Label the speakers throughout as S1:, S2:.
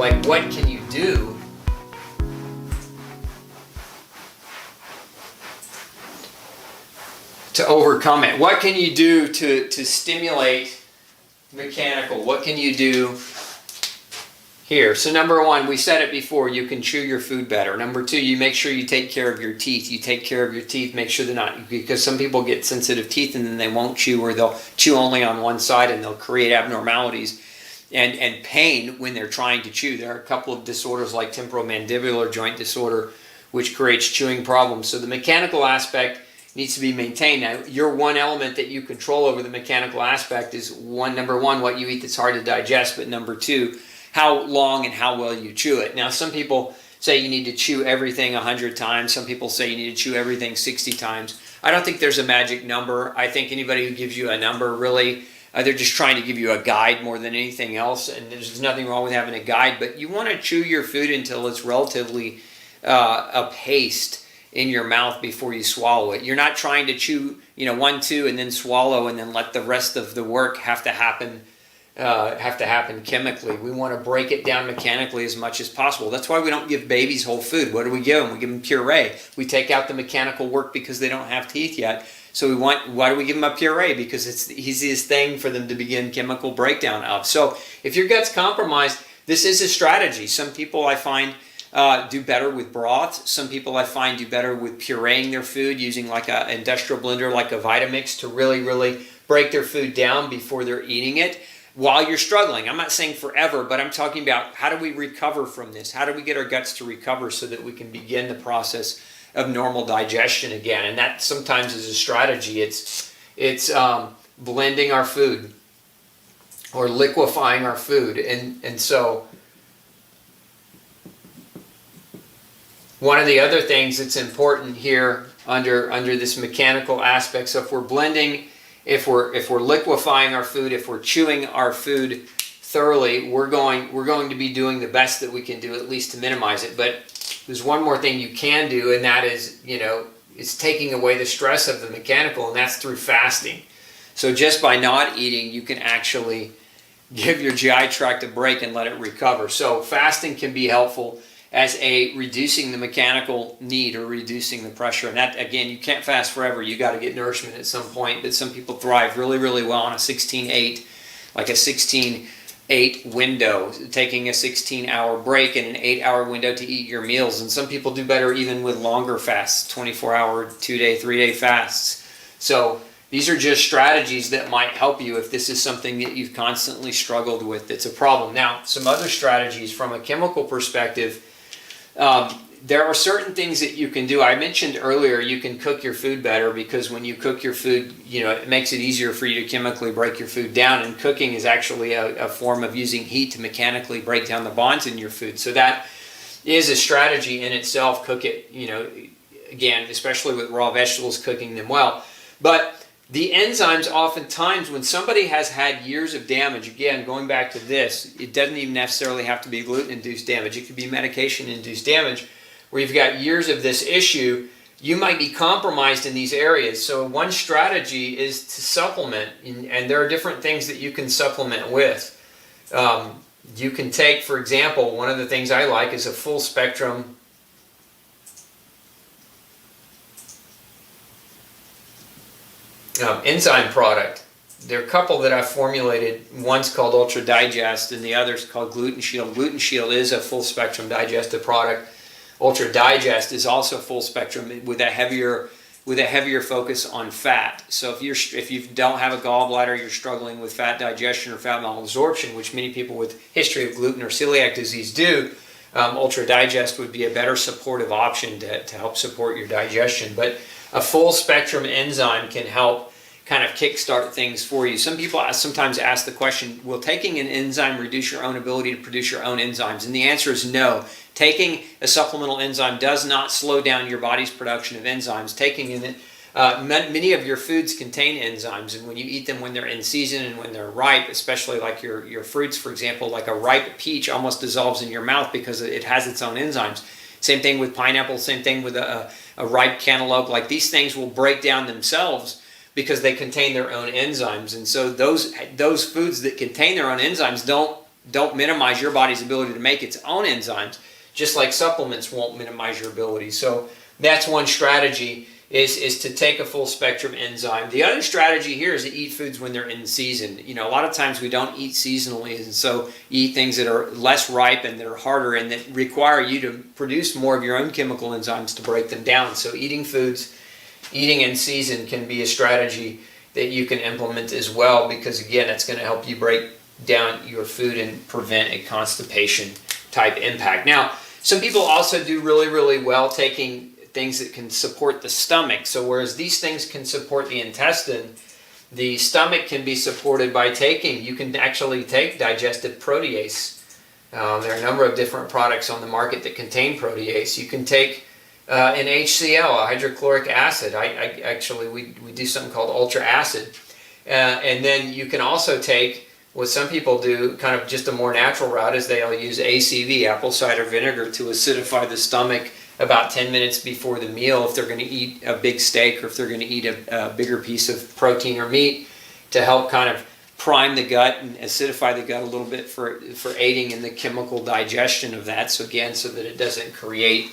S1: like what can you do to overcome it? What can you do to stimulate mechanical? What can you do here? So number one, we said it before, you can chew your food better. Number two, you make sure you take care of your teeth. You take care of your teeth, make sure they're not, because some people get sensitive teeth and then they won't chew, or they'll chew only on one side and they'll create abnormalities and pain when they're trying to chew. There are a couple of disorders like temporomandibular joint disorder, which creates chewing problems. So the mechanical aspect needs to be maintained. Now, your one element that you control over the mechanical aspect is number one, what you eat that's hard to digest, but number two, how long and how well you chew it. Now, some people say you need to chew everything 100 times. Some people say you need to chew everything 60 times. I don't think there's a magic number. I think anybody who gives you a number, really, they're just trying to give you a guide more than anything else, and there's nothing wrong with having a guide, but you want to chew your food until it's relatively a paste in your mouth before you swallow it. You're not trying to chew, 1, 2, and then swallow, and then let the rest of the work have to happen chemically. We want to break it down mechanically as much as possible. That's why we don't give babies whole food. What do we give them? We give them puree. We take out the mechanical work because they don't have teeth yet. So why do we give them a puree? Because it's the easiest thing for them to begin chemical breakdown of. So if your gut's compromised, this is a strategy. Some people I find do better with broth. Some people I find do better with pureeing their food, using like an industrial blender like a Vitamix to really, really break their food down before they're eating it while you're struggling. I'm not saying forever, but I'm talking about how do we recover from this? How do we get our guts to recover so that we can begin the process of normal digestion again? And that sometimes is a strategy. It's blending our food or liquefying our food. And so one of the other things that's important here under this mechanical aspect, so if we're blending, if we're liquefying our food, if we're chewing our food thoroughly, we're going to be doing the best that we can do, at least to minimize it. But there's one more thing you can do, and that is, it's taking away the stress of the mechanical, and that's through fasting. So just by not eating, you can actually give your GI tract a break and let it recover. So fasting can be helpful as reducing the mechanical need or reducing the pressure. And that, again, you can't fast forever. You got to get nourishment at some point. But some people thrive really, really well on a 16-8, like a 16-8 window, taking a 16-hour break and an 8-hour window to eat your meals. And some people do better even with longer fasts, 24-hour, 2-day, 3-day fasts. So these are just strategies that might help you if this is something that you've constantly struggled with that's a problem. Now, some other strategies from a chemical perspective. There are certain things that you can do. I mentioned earlier you can cook your food better, because when you cook your food, it makes it easier for you to chemically break your food down, and cooking is actually a form of using heat to mechanically break down the bonds in your food. So that is a strategy in itself. Cook it, again, especially with raw vegetables, cooking them well. But the enzymes, oftentimes, when somebody has had years of damage, again, going back to this, it doesn't even necessarily have to be gluten-induced damage. It could be medication-induced damage, where you've got years of this issue. You might be compromised in these areas. So one strategy is to supplement, and there are different things that you can supplement with. You can take, for example, one of the things I like is a full-spectrum enzyme product. There are a couple that I've formulated. One's called Ultra Digest and the other's called Gluten Shield. Gluten Shield is a full spectrum digestive product. Ultra Digest is also full spectrum with a heavier focus on fat. So if you don't have a gallbladder, you're struggling with fat digestion or fat malabsorption, which many people with history of gluten or celiac disease do, Ultra Digest would be a better supportive option to help support your digestion. But a full spectrum enzyme can help kind of kickstart things for you. Some people sometimes ask the question, will taking an enzyme reduce your own ability to produce your own enzymes? And the answer is no. Taking a supplemental enzyme does not slow down your body's production of enzymes. Many of your foods contain enzymes, and when you eat them when they're in season and when they're ripe, especially like your fruits, for example, like a ripe peach almost dissolves in your mouth because it has its own enzymes. Same thing with pineapple, same thing with a ripe cantaloupe. Like, these things will break down themselves because they contain their own enzymes. And so those foods that contain their own enzymes don't don't minimize your body's ability to make its own enzymes, just like supplements won't minimize your ability. So that's one strategy, is to take a full spectrum enzyme. The other strategy here is to eat foods when they're in season. You know, a lot of times we don't eat seasonally, and so eat things that are less ripe and that are harder and that require you to produce more of your own chemical enzymes to break them down. So eating in season can be a strategy that you can implement as well, because again, it's going to help you break down your food and prevent a constipation type impact. Now, some people also do really, really well taking things that can support the stomach. So whereas these things can support the intestine, the stomach can be supported by you can actually take digestive protease. There are a number of different products on the market that contain protease. You can take an HCl, a hydrochloric acid. We do something called ultra acid. And then you can also take, what some people do, kind of just a more natural route, is they'll use ACV, apple cider vinegar, to acidify the stomach about 10 minutes before the meal if they're going to eat a big steak or if they're going to eat a bigger piece of protein or meat, to help kind of prime the gut and acidify the gut a little bit for aiding in the chemical digestion of that. So again, so that it doesn't create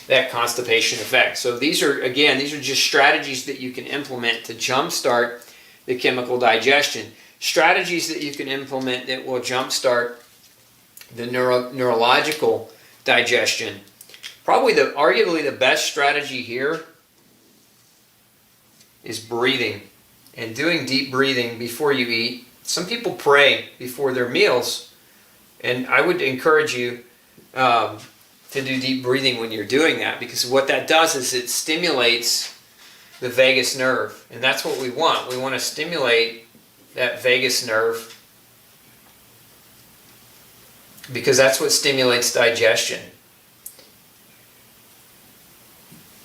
S1: that constipation effect. So these are just strategies that you can implement to jumpstart the chemical digestion. Strategies that you can implement that will jumpstart the neurological digestion. Probably arguably the best strategy here is breathing and doing deep breathing before you eat. Some people pray before their meals, and I would encourage you to do deep breathing when you're doing that, because what that does is it stimulates the vagus nerve, and that's what we want. We want to stimulate that vagus nerve because that's what stimulates digestion.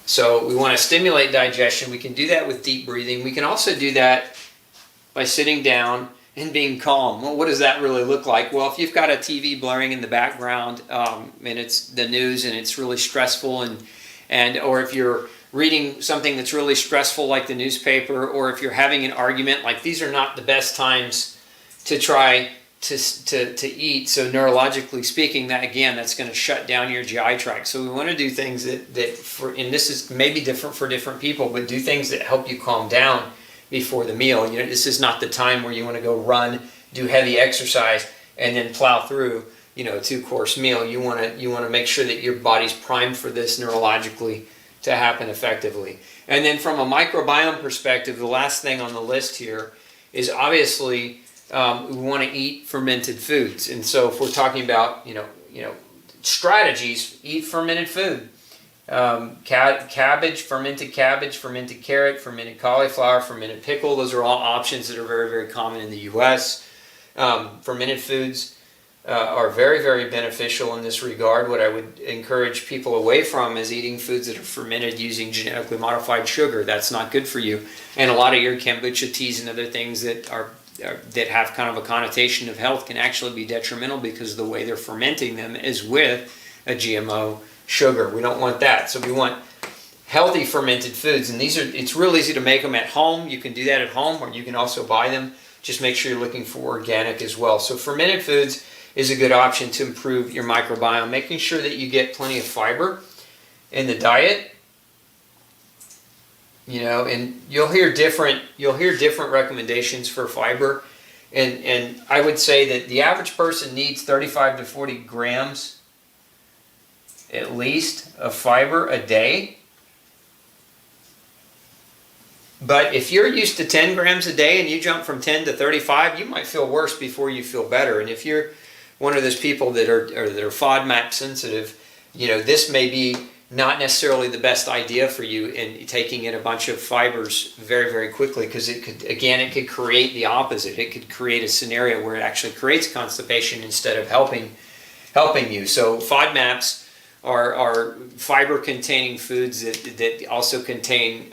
S1: So we want to stimulate digestion. We can do that with deep breathing. We can also do that by sitting down and being calm. Well, what does that really look like? Well, if you've got a TV blaring in the background and it's the news and it's really stressful, or if you're reading something that's really stressful like the newspaper, or if you're having an argument, like, these are not the best times to try to eat. So neurologically speaking, that's going to shut down your GI tract. So we want to do things and this is maybe different for different people, but do things that help you calm down before the meal. You know, this is not the time where you want to go run, do heavy exercise, and then plow through, a 2-course meal. You want to make sure that your body's primed for this neurologically to happen effectively. And then from a microbiome perspective, the last thing on the list here is obviously we want to eat fermented foods. And so if we're talking about strategies, eat fermented food. Cabbage, fermented carrot, fermented cauliflower, fermented pickle. Those are all options that are very, very common in the U.S. Fermented foods are very, very beneficial in this regard. What I would encourage people away from is eating foods that are fermented using genetically modified sugar. That's not good for you. And a lot of your kombucha teas and other things that have kind of a connotation of health can actually be detrimental because the way they're fermenting them is with a GMO sugar. We don't want that. So we want healthy fermented foods, and it's real easy to make them at home. You can do that at home, or you can also buy them. Just make sure you're looking for organic as well. So fermented foods is a good option to improve your microbiome, making sure that you get plenty of fiber in the diet. And you'll hear different recommendations for fiber, and I would say that the average person needs 35 to 40 grams at least of fiber a day. But if you're used to 10 grams a day and you jump from 10 to 35, you might feel worse before you feel better. And if you're one of those people that are FODMAP sensitive, this may be not necessarily the best idea for you in taking in a bunch of fibers very, very quickly, because it could create the opposite. It could create a scenario where it actually creates constipation instead of helping you. So FODMAPs are fiber-containing foods that also contain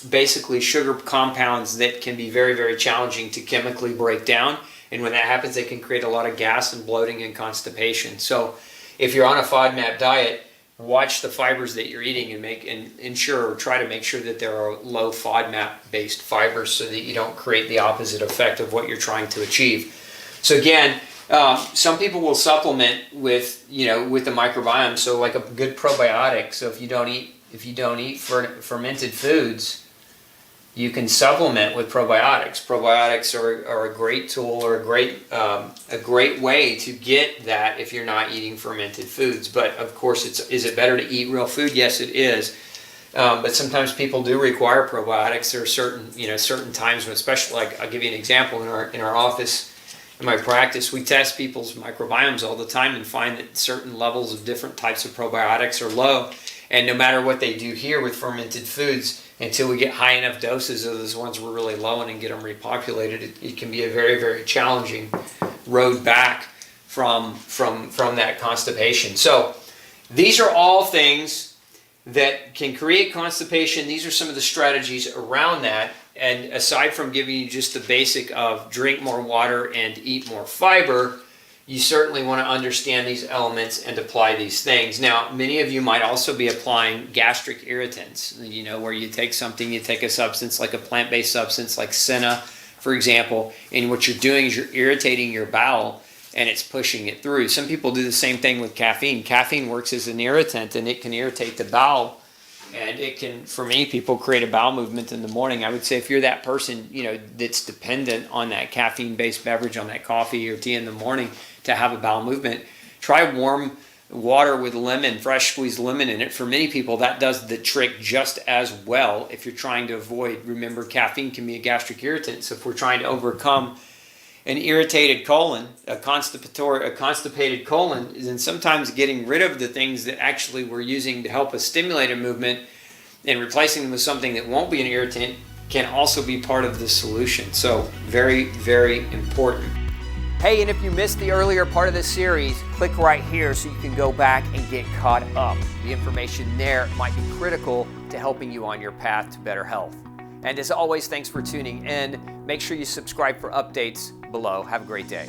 S1: basically sugar compounds that can be very, very challenging to chemically break down. And when that happens, they can create a lot of gas and bloating and constipation. So if you're on a FODMAP diet, watch the fibers that you're eating and try to make sure that there are low FODMAP-based fibers so that you don't create the opposite effect of what you're trying to achieve. So again, Some people will supplement with, with the microbiome. So like a good probiotic. So if you don't eat fermented foods, you can supplement with probiotics. Probiotics are a great tool, or a great way to get that if you're not eating fermented foods. But of course, is it better to eat real food? Yes, it is. But sometimes people do require probiotics. There are certain times when, especially, like, I'll give you an example. In our office, in my practice, we test people's microbiomes all the time and find that certain levels of different types of probiotics are low. And no matter what they do here with fermented foods, until we get high enough doses of those ones we're really low in and get them repopulated, it can be a very, very challenging road back from that constipation. So these are all things that can create constipation. These are some of the strategies around that. And aside from giving you just the basic of drink more water and eat more fiber, you certainly want to understand these elements and apply these things. Now, many of you might also be applying gastric irritants, where you take a substance like a plant-based substance like senna, for example, and what you're doing is you're irritating your bowel and it's pushing it through. Some people do the same thing with caffeine. Caffeine works as an irritant, and it can irritate the bowel, and it can, for many people, create a bowel movement in the morning. I would say if you're that person, that's dependent on that caffeine-based beverage, on that coffee or tea in the morning to have a bowel movement, try warm water with lemon, fresh squeezed lemon in it. For many people, that does the trick just as well. If you're trying to avoid, remember, caffeine can be a gastric irritant. So if we're trying to overcome an irritated colon, a constipated colon, then sometimes getting rid of the things that actually we're using to help us stimulate a movement and replacing them with something that won't be an irritant can also be part of the solution. So very, very important. Hey, and if you missed the earlier part of this series, click right here so you can go back and get caught up. The information there might be critical to helping you on your path to better health. And as always, thanks for tuning in. Make sure you subscribe for updates below. Have a great day.